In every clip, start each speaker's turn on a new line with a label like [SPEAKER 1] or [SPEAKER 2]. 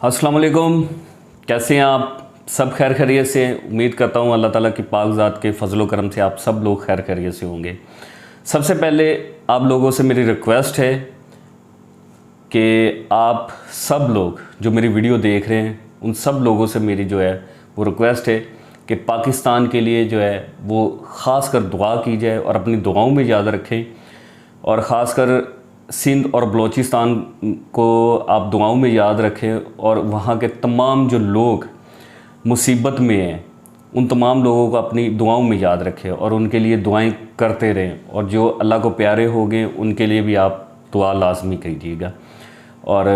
[SPEAKER 1] अस्सलाम वालेकुम। कैसे हैं आप? सब खैर खैरियत से? उम्मीद करता हूँ अल्लाह ताला की पाक ज़ात के फजलो करम से आप सब लोग खैर खैरियत से होंगे। सबसे पहले आप लोगों से मेरी रिक्वेस्ट है कि आप सब लोग जो मेरी वीडियो देख रहे हैं उन सब लोगों से मेरी जो है वो रिक्वेस्ट है कि पाकिस्तान के लिए जो है वो ख़ास कर दुआ की जाए और अपनी दुआओं में याद रखें। और ख़ास कर सिंध और बलूचिस्तान को आप दुआओं में याद रखें और वहाँ के तमाम जो लोग मुसीबत में हैं उन तमाम लोगों को अपनी दुआओं में याद रखें और उनके लिए दुआएं करते रहें। और जो अल्लाह को प्यारे हो गए उनके लिए भी आप दुआ लाजमी कीजिएगा। और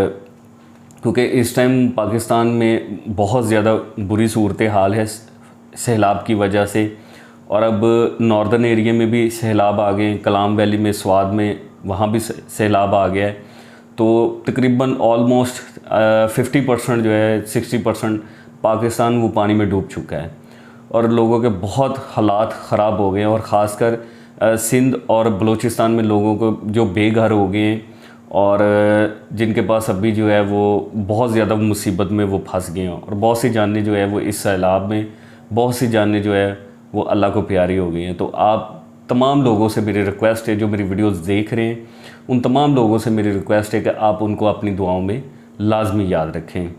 [SPEAKER 1] क्योंकि इस टाइम पाकिस्तान में बहुत ज़्यादा बुरी सूरत हाल है सैलाब की वजह से। और अब नॉर्दर्न एरिया में भी सैलाब आ गए, कलाम वैली में, स्वाद में, वहाँ भी सैलाब आ गया है। तो तकरीबन ऑलमोस्ट 50% जो है 60% पाकिस्तान वो पानी में डूब चुका है और लोगों के बहुत हालात ख़राब हो गए हैं। और ख़ासकर सिंध और बलूचिस्तान में लोगों को जो बेघर हो गए हैं और जिनके पास अभी जो है वो बहुत ज़्यादा मुसीबत में वो फंस गए हैं। और बहुत सी जानें जो है वो इस सैलाब में, बहुत सी जानें जो है वो अल्लाह को प्यारी हो गई हैं। तो आप तमाम लोगों से मेरी रिक्वेस्ट है, जो मेरी वीडियोस देख रहे हैं उन तमाम लोगों से मेरी रिक्वेस्ट है कि आप उनको अपनी दुआओं में लाजमी याद रखें।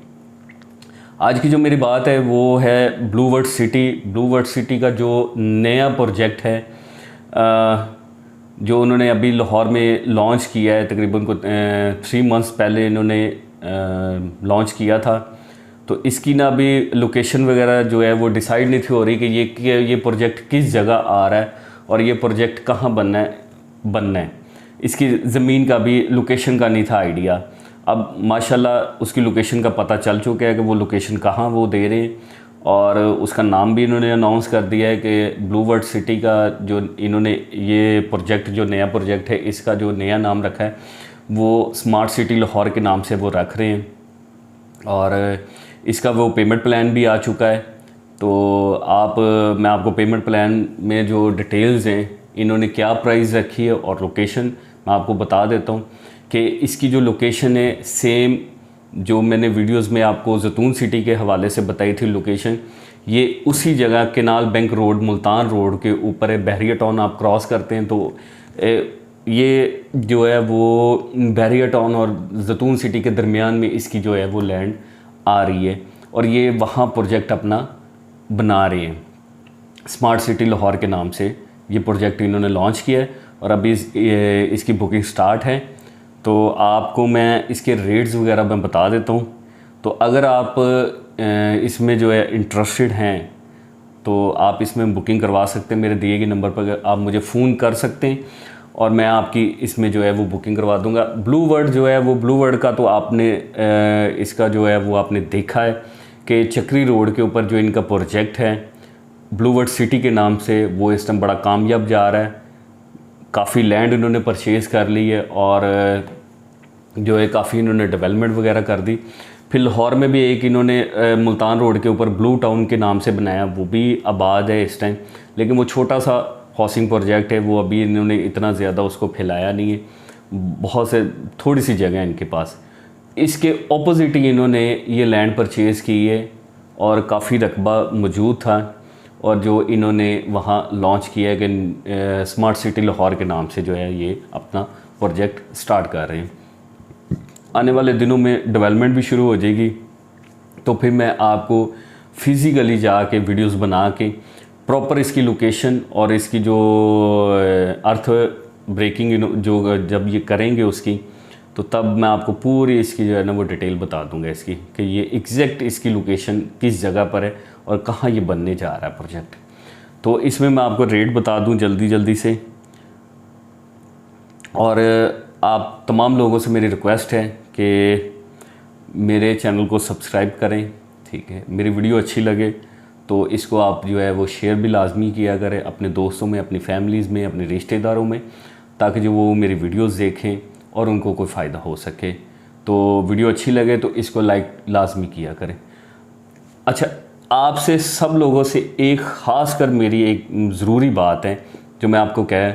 [SPEAKER 1] आज की जो मेरी बात है वो है blue world city. Blue world city का जो नया प्रोजेक्ट है जो उन्होंने अभी लाहौर में लॉन्च किया है, तकरीबन को 3 मंथ्स पहले इन्होंने लॉन्च किया था। तो इसकी ना अभी लोकेशन वगैरह जो है वो डिसाइड नहीं थी हो रही कि ये प्रोजेक्ट किस जगह आ रहा है और ये प्रोजेक्ट कहाँ बनना है। इसकी ज़मीन का भी, लोकेशन का नहीं था आइडिया। अब माशाल्लाह उसकी लोकेशन का पता चल चुका है कि वो लोकेशन कहाँ वो दे रहे हैं और उसका नाम भी इन्होंने अनाउंस कर दिया है कि ब्लू वर्ल्ड सिटी का जो इन्होंने ये प्रोजेक्ट, जो नया प्रोजेक्ट है, इसका जो नया नाम रखा है वो स्मार्ट सिटी लाहौर के नाम से वो रख रहे हैं। और इसका वो पेमेंट प्लान भी आ चुका है। तो मैं आपको पेमेंट प्लान में जो डिटेल्स हैं, इन्होंने क्या प्राइस रखी है और लोकेशन मैं आपको बता देता हूँ कि इसकी जो लोकेशन है सेम जो मैंने वीडियोस में आपको जैतून सिटी के हवाले से बताई थी लोकेशन, ये उसी जगह canal bank road, Multan road के ऊपर है। बहरिया टाउन आप क्रॉस करते हैं तो ये जो है वो बहरिया टाउन और जैतून सिटी के दरमियान में इसकी जो है वो लैंड आ रही है। और ये वहाँ प्रोजेक्ट अपना बना रहे हैं। स्मार्ट सिटी लाहौर के नाम से ये प्रोजेक्ट इन्होंने लॉन्च किया है और अभी इसकी बुकिंग स्टार्ट है। तो आपको मैं इसके रेट्स वगैरह मैं बता देता हूँ। तो अगर आप इसमें जो है इंटरेस्टेड हैं तो आप इसमें बुकिंग करवा सकते हैं। मेरे दिए गए नंबर पर आप मुझे फ़ोन कर सकते हैं और मैं आपकी इसमें जो है वो बुकिंग करवा दूंगा। ब्लू वर्ल्ड जो है वो, ब्लू वर्ल्ड का तो आपने इसका जो है वो आपने देखा है कि चक्री रोड के ऊपर जो इनका प्रोजेक्ट है ब्लू वर्ल्ड सिटी के नाम से, वो इस टाइम बड़ा कामयाब जा रहा है। काफ़ी लैंड इन्होंने परचेज़ कर ली है और जो है काफ़ी इन्होंने डेवलपमेंट वगैरह कर दी। फिर लाहौर में भी एक इन्होंने मुल्तान रोड के ऊपर ब्लू टाउन के नाम से बनाया, वो भी आबाद है इस टाइम, लेकिन वो छोटा सा हाउसिंग प्रोजेक्ट है, वो अभी इन्होंने इतना ज़्यादा उसको फैलाया नहीं है। बहुत से थोड़ी सी जगह है इनके पास। इसके ऑपोजिट ही इन्होंने ये लैंड परचेज़ की है और काफ़ी रकबा मौजूद था और जो इन्होंने वहाँ लॉन्च किया है कि स्मार्ट सिटी लाहौर के नाम से जो है ये अपना प्रोजेक्ट स्टार्ट कर रहे हैं। आने वाले दिनों में डेवलपमेंट भी शुरू हो जाएगी तो फिर मैं आपको फिज़िकली जाके वीडियोस बना के प्रॉपर इसकी लोकेशन और इसकी जो अर्थ ब्रेकिंग जो जब ये करेंगे उसकी, तो तब मैं आपको पूरी इसकी जो है ना वो डिटेल बता दूंगा इसकी कि ये एग्जैक्ट इसकी लोकेशन किस जगह पर है और कहाँ ये बनने जा रहा है प्रोजेक्ट। तो इसमें मैं आपको रेट बता दूं जल्दी से। और आप तमाम लोगों से मेरी रिक्वेस्ट है कि मेरे चैनल को सब्सक्राइब करें, ठीक है। मेरी वीडियो अच्छी लगे तो इसको आप जो है वो शेयर भी लाजमी किया करें अपने दोस्तों में, अपनी फैमिलीज़ में, अपने रिश्तेदारों में, ताकि जो वो मेरी वीडियोस देखें और उनको कोई फ़ायदा हो सके। तो वीडियो अच्छी लगे तो इसको लाइक लाजमी किया करें। अच्छा, आपसे सब लोगों से एक ख़ास कर मेरी एक ज़रूरी बात है जो मैं आपको कह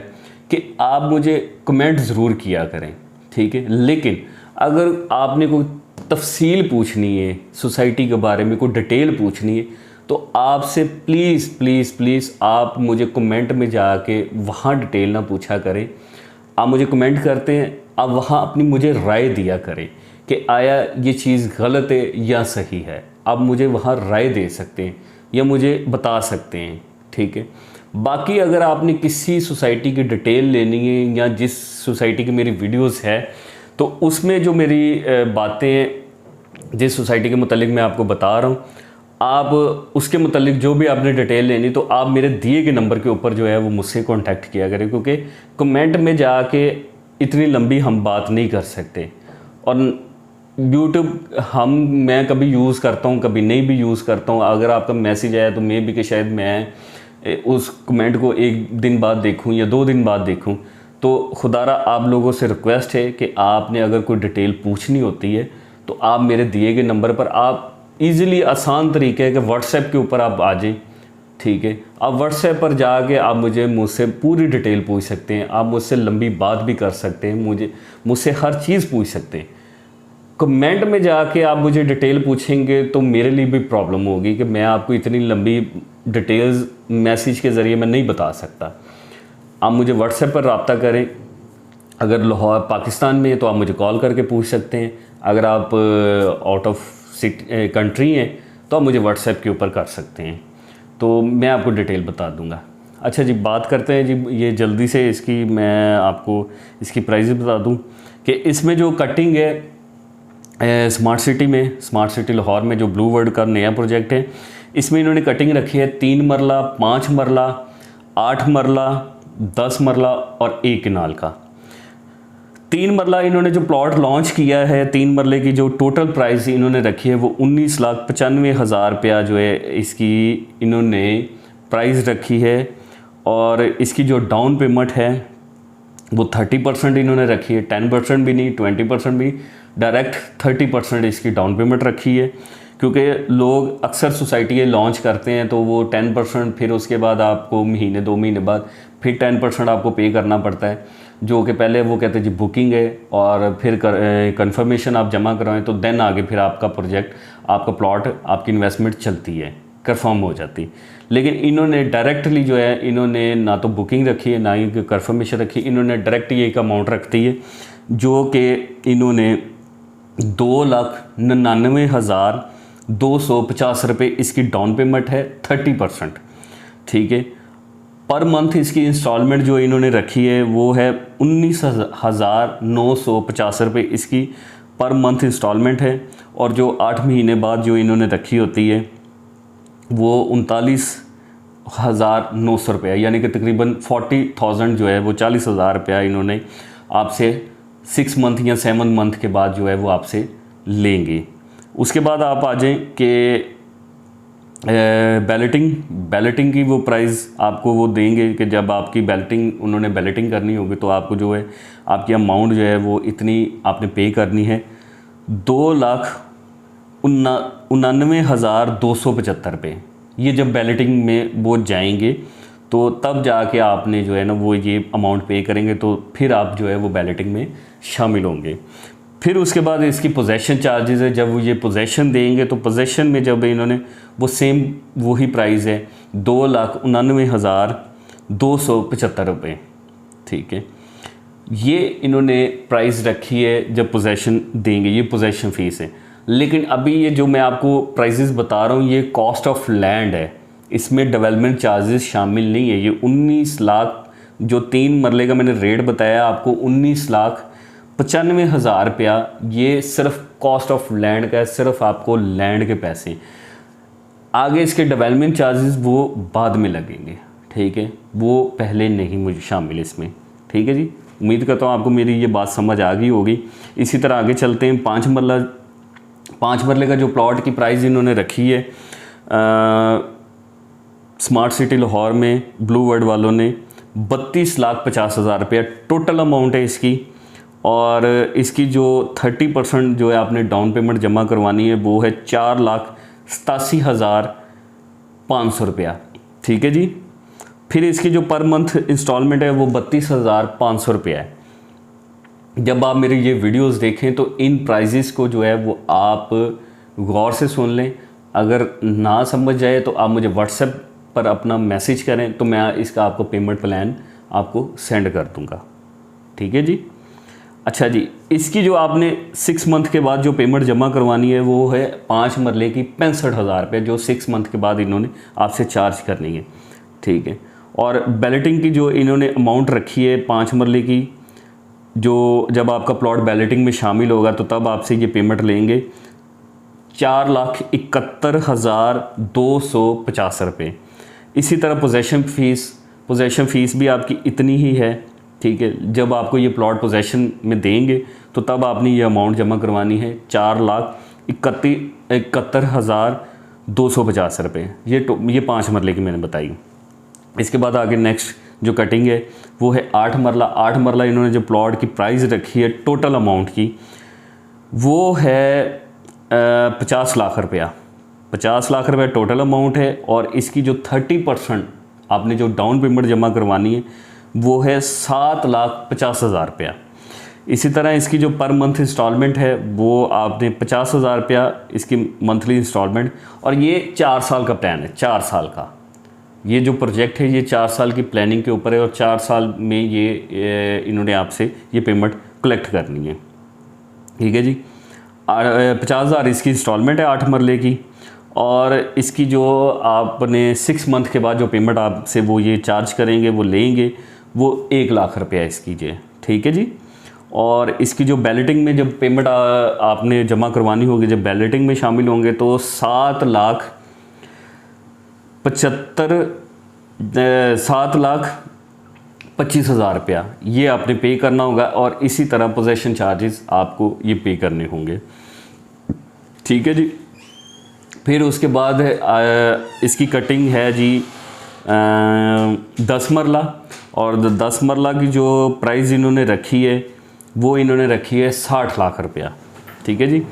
[SPEAKER 1] कि आप मुझे कमेंट ज़रूर किया करें, ठीक है। लेकिन अगर आपने कोई तफसील पूछनी है, सोसाइटी के बारे में कोई डिटेल पूछनी है, तो आपसे प्लीज़ प्लीज़ प्लीज़ आप मुझे कमेंट में जाके वहाँ डिटेल ना पूछा करें। आप मुझे कमेंट करते हैं, आप वहाँ अपनी मुझे राय दिया करें कि आया ये चीज़ गलत है या सही है। आप मुझे वहाँ राय दे सकते हैं या मुझे बता सकते हैं, ठीक है। बाकी अगर आपने किसी सोसाइटी की डिटेल लेनी है या जिस सोसाइटी की मेरी वीडियोस है, तो उसमें जो मेरी बातें जिस सोसाइटी के मुतालिक मैं आपको बता रहा हूँ, आप उसके मुतालिक जो भी आपने डिटेल लेनी तो आप मेरे दिए गए नंबर के ऊपर जो है वो मुझसे कांटेक्ट किया करें, क्योंकि कमेंट में जाके इतनी लंबी हम बात नहीं कर सकते। और यूट्यूब मैं कभी यूज़ करता हूँ, कभी नहीं भी यूज़ करता हूँ। अगर आपका मैसेज आया तो मे भी कि शायद मैं उस कमेंट को 1 दिन बाद देखूँ या 2 दिन बाद देखूँ। तो खुदारा आप लोगों से रिक्वेस्ट है कि आपने अगर कोई डिटेल पूछनी होती है तो आप मेरे दिए गए नंबर पर आप ईज़िली आसान तरीके है कि व्हाट्सएप के ऊपर आप आ जाएं, ठीक है। आप व्हाट्सएप पर जाके आप मुझसे पूरी डिटेल पूछ सकते हैं, आप मुझसे लंबी बात भी कर सकते हैं, मुझसे हर चीज़ पूछ सकते हैं। कमेंट में जाके आप मुझे डिटेल पूछेंगे तो मेरे लिए भी प्रॉब्लम होगी कि मैं आपको इतनी लंबी डिटेल्स मैसेज के ज़रिए मैं नहीं बता सकता। आप मुझे व्हाट्सएप पर रब्ता करें। अगर लाहौर पाकिस्तान में है तो आप मुझे कॉल करके पूछ सकते हैं। अगर आप आउट ऑफ कंट्री हैं तो आप मुझे व्हाट्सएप के ऊपर कर सकते हैं, तो मैं आपको डिटेल बता दूंगा। अच्छा जी, बात करते हैं जी, ये जल्दी से इसकी मैं आपको इसकी प्राइस बता दूं कि इसमें जो कटिंग है स्मार्ट सिटी लाहौर में जो ब्लू वर्ल्ड का नया प्रोजेक्ट है, इसमें इन्होंने कटिंग रखी है 3 मरला, 5 मरला, 8 मरला, 10 मरला और 1 कनाल का। 3 मरला इन्होंने जो प्लॉट लॉन्च किया है, 3 मरले की जो टोटल प्राइस इन्होंने रखी है वो 19,95,000 रुपया जो है इसकी इन्होंने प्राइस रखी है। और इसकी जो डाउन पेमेंट है वो 30% इन्होंने रखी है, 10% भी नहीं, 20% भी, डायरेक्ट 30% इसकी डाउन पेमेंट रखी है। क्योंकि लोग अक्सर सोसाइटी लॉन्च करते हैं तो वो 10%, फिर उसके बाद आपको महीने 2 महीने बाद फिर 10% आपको पे करना पड़ता है, जो कि पहले वो कहते हैं जी बुकिंग है और फिर कंफर्मेशन आप जमा करवाएं तो देन आगे फिर आपका प्रोजेक्ट, आपका प्लॉट, आपकी इन्वेस्टमेंट चलती है, कंफर्म हो जाती। लेकिन इन्होंने डायरेक्टली जो है इन्होंने ना तो बुकिंग रखी है ना ही कंफर्मेशन रखी, इन्होंने डायरेक्ट ये एक अमाउंट रखती है जो कि इन्होंने 2,99,250 रुपये इसकी डाउन पेमेंट है, 30%, ठीक है। पर मंथ इसकी इंस्टॉलमेंट जो इन्होंने रखी है वो है 19,950 रुपये इसकी पर मंथ इंस्टॉलमेंट है। और जो 8 महीने बाद जो इन्होंने रखी होती है वो 39,900 रुपया, यानी कि तकरीबन 40,000 जो है वो 40,000 रुपया इन्होंने आपसे 6 मंथ या 7 मंथ के बाद जो है वो आपसे लेंगे। उसके बाद आप आ जाएं कि बैलेटिंग की वो प्राइस आपको वो देंगे कि जब आपकी उन्होंने बैलेटिंग करनी होगी तो आपको जो है आपकी अमाउंट जो है वो इतनी आपने पे करनी है, 2,99,275 रुपये। ये जब बैलेटिंग में वो जाएंगे तो तब जाके आपने जो है ना वो ये अमाउंट पे करेंगे, तो फिर आप जो है वो बैलेटिंग में शामिल होंगे। फिर उसके बाद इसकी पोजेशन चार्जेस है, जब वो ये पोजेशन देंगे तो पोजेशन में जब इन्होंने वो सेम वही प्राइस है 2,99,275 रुपये, ठीक है। ये इन्होंने प्राइस रखी है जब पोजेशन देंगे, ये पोजेशन फ़ीस है। लेकिन अभी ये जो मैं आपको प्राइसेस बता रहा हूँ ये कॉस्ट ऑफ लैंड है, इसमें डेवलपमेंट चार्जेस शामिल नहीं है। ये 19 लाख जो 3 मरले का मैंने रेट बताया आपको, 19,95,000 रुपया ये सिर्फ कॉस्ट ऑफ लैंड का है, सिर्फ आपको लैंड के पैसे। आगे इसके डेवलपमेंट चार्जेस वो बाद में लगेंगे, ठीक है, वो पहले नहीं मुझे शामिल इसमें, ठीक है जी। उम्मीद करता हूँ आपको मेरी ये बात समझ आ गई होगी। इसी तरह आगे चलते हैं। 5 मरले का जो प्लॉट की प्राइस इन्होंने रखी है स्मार्ट सिटी लाहौर में ब्लू वर्ल्ड वालों ने 32,50,000 रुपया टोटल अमाउंट है इसकी। और इसकी जो 30% जो है आपने डाउन पेमेंट जमा करवानी है वो है 4,87,500 रुपया, ठीक है जी। फिर इसकी जो पर मंथ इंस्टॉलमेंट है वो 32,500 रुपया है। जब आप मेरी ये वीडियोस देखें तो इन प्राइजेस को जो है वो आप गौर से सुन लें। अगर ना समझ जाए तो आप मुझे व्हाट्सएप पर अपना मैसेज करें, तो मैं इसका आपको पेमेंट प्लान आपको सेंड कर दूंगा। ठीक है जी। अच्छा जी, इसकी जो आपने 6 मंथ के बाद जो पेमेंट जमा करवानी है वो है 5 मरले की 65,000 रुपये, जो 6 मंथ के बाद इन्होंने आपसे चार्ज करनी है। ठीक है। और बैलेटिंग की जो इन्होंने अमाउंट रखी है 5 मरले की, जो जब आपका प्लॉट बैलेटिंग में शामिल होगा तो तब आपसे ये पेमेंट लेंगे 4,71,250 रुपये। इसी तरह पोजेशन फ़ीस भी आपकी इतनी ही है। ठीक है। जब आपको ये प्लॉट पोजेशन में देंगे तो तब आपने ये अमाउंट जमा करवानी है 4,71,250 रुपये। ये 5 मरले की मैंने बताई। इसके बाद आगे नेक्स्ट जो कटिंग है वो है 8 मरला। 8 मरला इन्होंने जो प्लॉट की प्राइस रखी है टोटल अमाउंट की वो है 50 लाख रुपया। 50 लाख रुपया टोटल अमाउंट है। और इसकी जो 30% आपने जो डाउन पेमेंट जमा करवानी है वो है 7,50,000 रुपया। इसी तरह इसकी जो पर मंथ इंस्टॉलमेंट है वो आपने 50,000 रुपया इसकी मंथली इंस्टॉलमेंट। और ये 4 साल का प्लान है, 4 साल का ये जो प्रोजेक्ट है ये 4 साल की प्लानिंग के ऊपर है। और 4 साल में ये इन्होंने आपसे ये पेमेंट कलेक्ट करनी है। ठीक है जी। 50,000 इसकी इंस्टॉलमेंट है 8 मरले की। और इसकी जो आपने 6 मंथ के बाद जो पेमेंट आपसे वो ये चार्ज करेंगे, वो लेंगे, वो 1 लाख रुपया इसकी जे। ठीक है जी। और इसकी जो बैलेटिंग में जब पेमेंट आपने जमा करवानी होगी, जब बैलेटिंग में शामिल होंगे तो 7,25,000 रुपया ये आपने पे करना होगा। और इसी तरह पोजेशन चार्जेस आपको ये पे करने होंगे। ठीक है जी। फिर उसके बाद इसकी कटिंग है जी 10 मरला। और 10 मरला की जो प्राइस इन्होंने रखी है वो इन्होंने रखी है 60 लाख रुपया। ठीक है जी।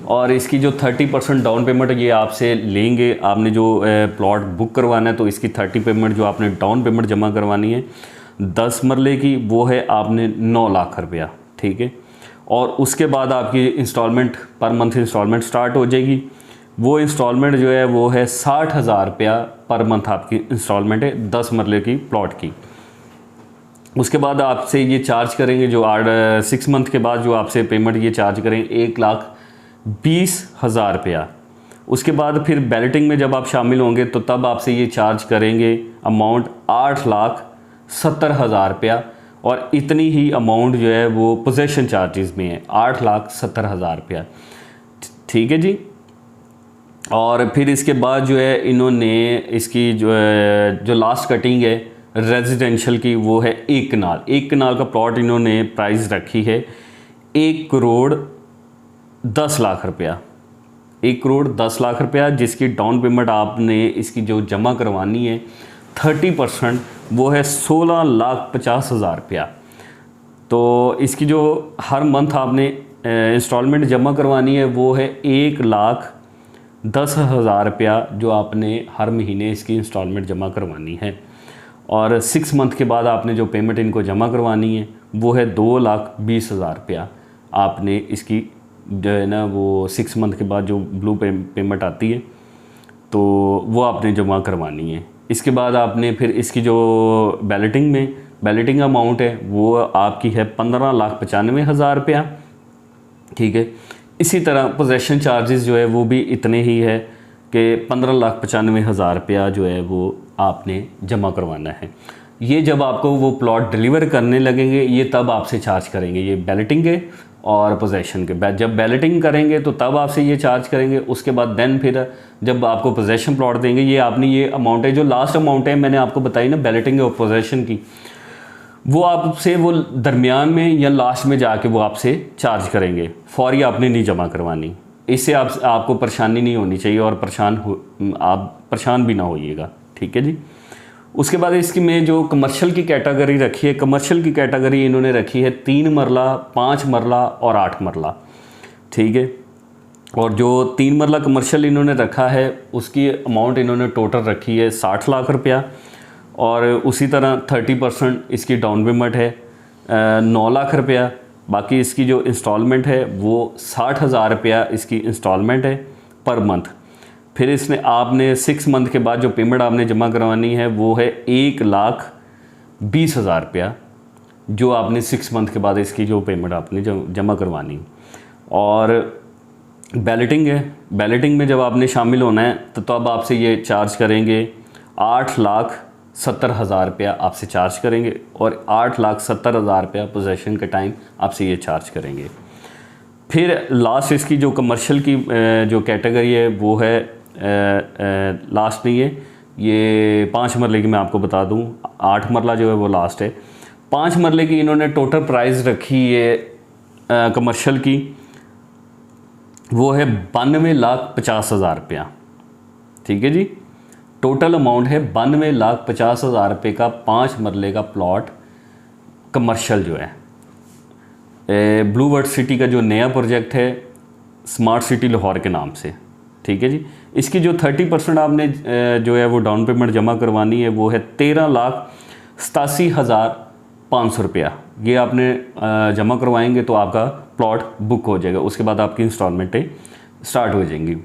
[SPEAKER 1] और इसकी जो 30% डाउन पेमेंट ये आपसे लेंगे। आपने जो प्लॉट बुक करवाना है तो इसकी 30 पेमेंट जो आपने डाउन पेमेंट जमा करवानी है 10 मरले की वो है आपने 9 लाख रुपया। ठीक है। और उसके बाद आपकी instalment per month instalment start हो जाएगी। वो इंस्टॉलमेंट जो है वो है 60,000 रुपया पर मंथ आपकी इंस्टॉलमेंट है 10 मरले की प्लॉट की। उसके बाद आपसे ये चार्ज करेंगे जो 6 मंथ के बाद जो आपसे पेमेंट ये चार्ज करेंगे 1,20,000 रुपया। उसके बाद फिर बैलेटिंग में जब आप शामिल होंगे तो तब आपसे ये चार्ज करेंगे अमाउंट 8,70,000 रुपया। और इतनी ही अमाउंट जो है वो पोजेशन चार्जेस में है 8,70,000 रुपया। ठीक है जी। और फिर इसके बाद जो है इन्होंने इसकी जो लास्ट कटिंग है रेजिडेंशियल की वो है 1 कनाल। 1 कनाल का प्लॉट इन्होंने प्राइस रखी है 1,10,00,000 रुपया। 1,10,00,000 रुपया जिसकी डाउन पेमेंट आपने इसकी जो जमा करवानी है 30% वो है 16,50,000 रुपया। तो इसकी जो हर मंथ आपने इंस्टॉलमेंट जमा करवानी है वो है 1,10,000 रुपया जो आपने हर महीने इसकी इंस्टॉलमेंट जमा करवानी है। और 6 मंथ के बाद आपने जो पेमेंट इनको जमा करवानी है वो है 2,20,000 रुपया। आपने इसकी जो है ना वो 6 मंथ के बाद जो ब्लू पेमेंट आती है तो वो आपने जमा करवानी है। इसके बाद आपने फिर इसकी जो बैलेटिंग अमाउंट है वो आपकी है 15,95,000 रुपया। ठीक है। इसी तरह पोजेशन चार्जेस जो है वो भी इतने ही है कि 15,95,000 रुपया जो है वो आपने जमा करवाना है। ये जब आपको वो प्लॉट डिलीवर करने लगेंगे ये तब आपसे चार्ज करेंगे, ये बैलेटिंग के और पोजेशन के। जब बैलेटिंग करेंगे तो तब आपसे ये चार्ज करेंगे। उसके बाद देन फिर जब आपको पोजेशन प्लॉट देंगे ये आपने ये अमाउंट है जो लास्ट अमाउंट है मैंने आपको बताई ना बैलेटिंग और पोजेशन की, वो आपसे वो दरमियान में या लास्ट में जाके वो आपसे चार्ज करेंगे। फौरी आपने नहीं जमा करवानी। इससे आपको परेशानी नहीं होनी चाहिए और आप परेशान भी ना होइएगा। ठीक है जी। उसके बाद इसकी में जो कमर्शियल की कैटेगरी रखी है, कमर्शियल की कैटेगरी इन्होंने रखी है 3 मरला, 5 मरला और 8 मरला। ठीक है। और जो 3 मरला कमर्शियल इन्होंने रखा है उसकी अमाउंट इन्होंने टोटल रखी है 60 लाख रुपया। और उसी तरह 30% इसकी डाउन पेमेंट है 9 लाख रुपया। बाकी इसकी जो इंस्टॉलमेंट है वो 60,000 रुपया इसकी इंस्टॉलमेंट है पर मंथ। फिर इसने आपने 6 मंथ के बाद जो पेमेंट आपने जमा करवानी है वो है 1,20,000 रुपया, जो आपने 6 मंथ के बाद इसकी जो पेमेंट आपने जमा करवानी है। और बैलेटिंग है, बैलेटिंग में जब आपने शामिल होना है तो तब आपसे ये चार्ज करेंगे 8,70,000 रुपया आपसे चार्ज करेंगे, और 8,70,000 रुपया पोजेशन के टाइम आपसे ये चार्ज करेंगे। फिर लास्ट इसकी जो कमर्शियल की जो कैटेगरी है वो है लास्ट नहीं है, ये 5 मरले की मैं आपको बता दूं, 8 मरला जो है वो लास्ट है। 5 मरले की इन्होंने टोटल प्राइस रखी है कमर्शियल की, वो है 92,50,000 रुपया। ठीक है जी, टोटल अमाउंट है 92,50,000 रुपये का 5 मरले का प्लॉट कमर्शियल जो है। ब्लू वर्ड सिटी का जो नया प्रोजेक्ट है स्मार्ट सिटी लाहौर के नाम से। ठीक है जी, इसकी जो 30% आपने जो है वो डाउन पेमेंट जमा करवानी है वो है 13,87,500 रुपया। ये आपने जमा करवाएंगे तो आपका प्लॉट बुक हो जाएगा, उसके बाद आपकी इंस्टॉलमेंटें स्टार्ट हो जाएंगी।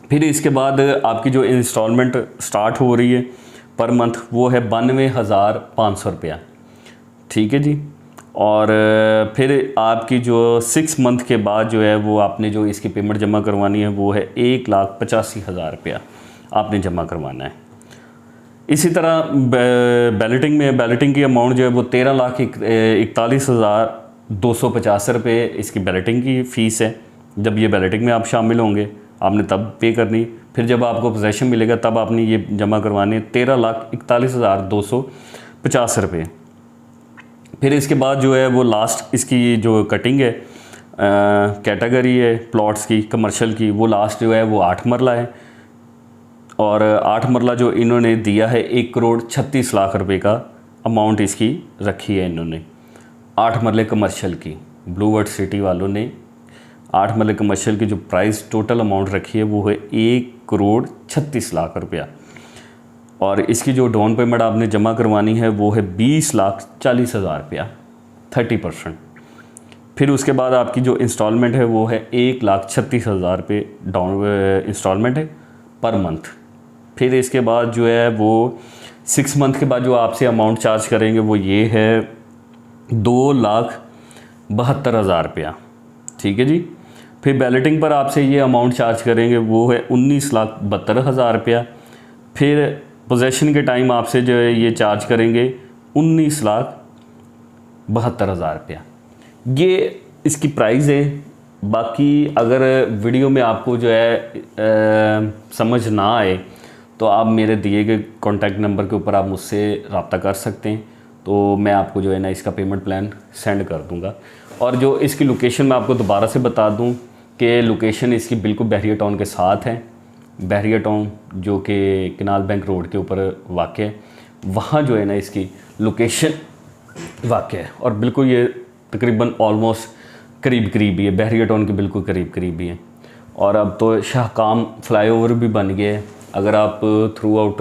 [SPEAKER 1] फिर इसके बाद आपकी जो इंस्टॉलमेंट स्टार्ट हो रही है पर मंथ वो है 92,500 रुपया। ठीक है जी, और फिर आपकी जो 6 मंथ के बाद जो है वो आपने जो इसकी पेमेंट जमा करवानी है वो है 1,85,000 रुपया आपने जमा करवाना है। इसी तरह बैलेटिंग की अमाउंट जो है वो 13,41,250 रुपये इसकी बैलेटिंग की फ़ीस है। जब ये बैलेटिंग में आप शामिल होंगे आपने तब पे करनी, फिर जब आपको पोजेशन मिलेगा तब आपने ये जमा करवाने 13,41,250 रुपये। फिर इसके बाद जो है वो लास्ट इसकी जो कटिंग है कैटेगरी है प्लॉट्स की कमर्शियल की, वो लास्ट जो है वो 8 मरला है, और 8 मरला जो इन्होंने दिया है 1,36,00,000 रुपये का अमाउंट इसकी रखी है इन्होंने 8 मरले कमर्शियल की। ब्लू वर्ड सिटी वालों ने 8 मरले कमर्शियल की जो प्राइस टोटल अमाउंट रखी है वो है 1,36,00,000 रुपया, और इसकी जो डाउन पेमेंट आपने जमा करवानी है वो है 20,40,000 रुपया 30%। फिर उसके बाद आपकी जो इंस्टॉलमेंट है वो है 1,36,000 रुपये डाउन इंस्टॉलमेंट है पर मंथ। फिर इसके बाद जो है वो 6 मंथ के बाद जो आपसे अमाउंट चार्ज करेंगे वो ये है 2,72,000 रुपया। ठीक है जी, फिर बैलेटिंग पर आपसे ये अमाउंट चार्ज करेंगे वो है 19,72,000 रुपया। फिर पोजेशन के टाइम आपसे जो है ये चार्ज करेंगे 19,72,000 रुपया। ये इसकी प्राइस है। बाकी अगर वीडियो में आपको जो है समझ ना आए तो आप मेरे दिए गए कॉन्टैक्ट नंबर के ऊपर आप मुझसे रब्ता कर सकते हैं, तो मैं आपको जो है ना इसका पेमेंट प्लान सेंड कर दूंगा। और जो इसकी लोकेशन मैं आपको दोबारा से बता दूं कि लोकेशन इसकी बिल्कुल बहरिया टाउन के साथ है। बहरिया टाउन जो कि कनाल बैंक रोड के ऊपर वाक़ है, वहाँ जो है ना इसकी लोकेशन वाक़ है, और बिल्कुल ये तकरीबन ऑलमोस्ट करीब ही है, बहरिया टाउन के बिल्कुल करीब ही है। और अब तो शाहकाम फ्लाईओवर भी बन गया है। अगर आप थ्रू आउट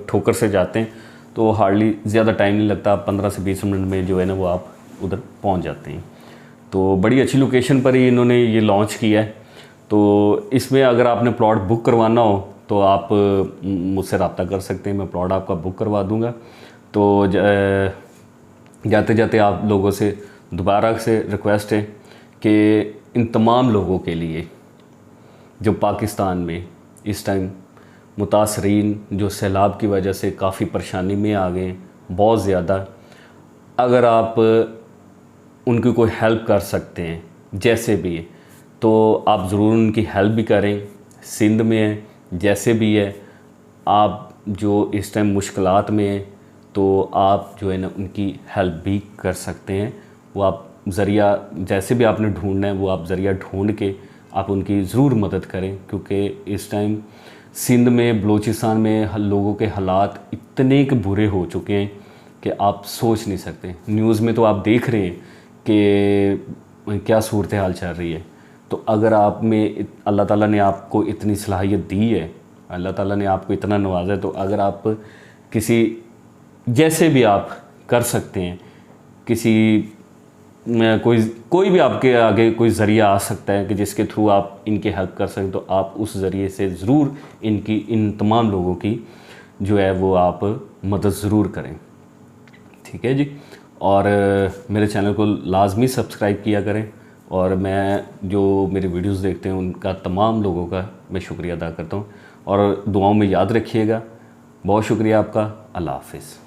[SPEAKER 1] ठोकर से जाते हैं तो हार्डली ज़्यादा टाइम नहीं लगता, 15 से 20 मिनट में जो है ना वो आप उधर पहुंच जाते हैं। तो बड़ी अच्छी लोकेशन पर ही इन्होंने ये लॉन्च किया है। तो इसमें अगर आपने प्लॉट बुक करवाना हो तो आप मुझसे रब्ता कर सकते हैं, मैं प्लॉट आपका बुक करवा दूँगा। तो जाते जाते आप लोगों से दोबारा से रिक्वेस्ट है कि इन तमाम लोगों के लिए जो पाकिस्तान में इस टाइम मुतासरीन जो सैलाब की वजह से काफ़ी परेशानी में आ गए बहुत ज़्यादा, अगर आप उनकी कोई हेल्प कर सकते हैं जैसे भी है तो आप ज़रूर उनकी हेल्प भी करें। सिंध में है जैसे भी है, आप जो इस टाइम मुश्किलात में हैं तो आप जो है ना उनकी हेल्प भी कर सकते हैं। वो आप ज़रिया जैसे भी आपने ढूंढना है वो आप ज़रिया ढूंढ के आप उनकी ज़रूर मदद करें, क्योंकि इस टाइम सिंध में बलूचिस्तान में लोगों के हालात इतने के बुरे हो चुके हैं कि आप सोच नहीं सकते। न्यूज़ में तो आप देख रहे हैं कि क्या सूरत हाल चल रही है। तो अगर आप में अल्लाह ताला ने आपको इतनी सलाहियत दी है, अल्लाह ताला ने आपको इतना नवाजा है, तो अगर आप किसी जैसे भी आप कर सकते हैं, किसी कोई भी आपके आगे कोई ज़रिया आ सकता है कि जिसके थ्रू आप इनकी हेल्प कर सकें, तो आप उस ज़रिए से ज़रूर इन तमाम लोगों की जो है वो आप मदद ज़रूर करें। ठीक है जी। और मेरे चैनल को लाजमी सब्सक्राइब किया करें, और मैं जो मेरे वीडियोस देखते हैं उनका तमाम लोगों का मैं शुक्रिया अदा करता हूँ, और दुआओं में याद रखिएगा। बहुत शुक्रिया आपका। अल्लाह हाफ़िज़।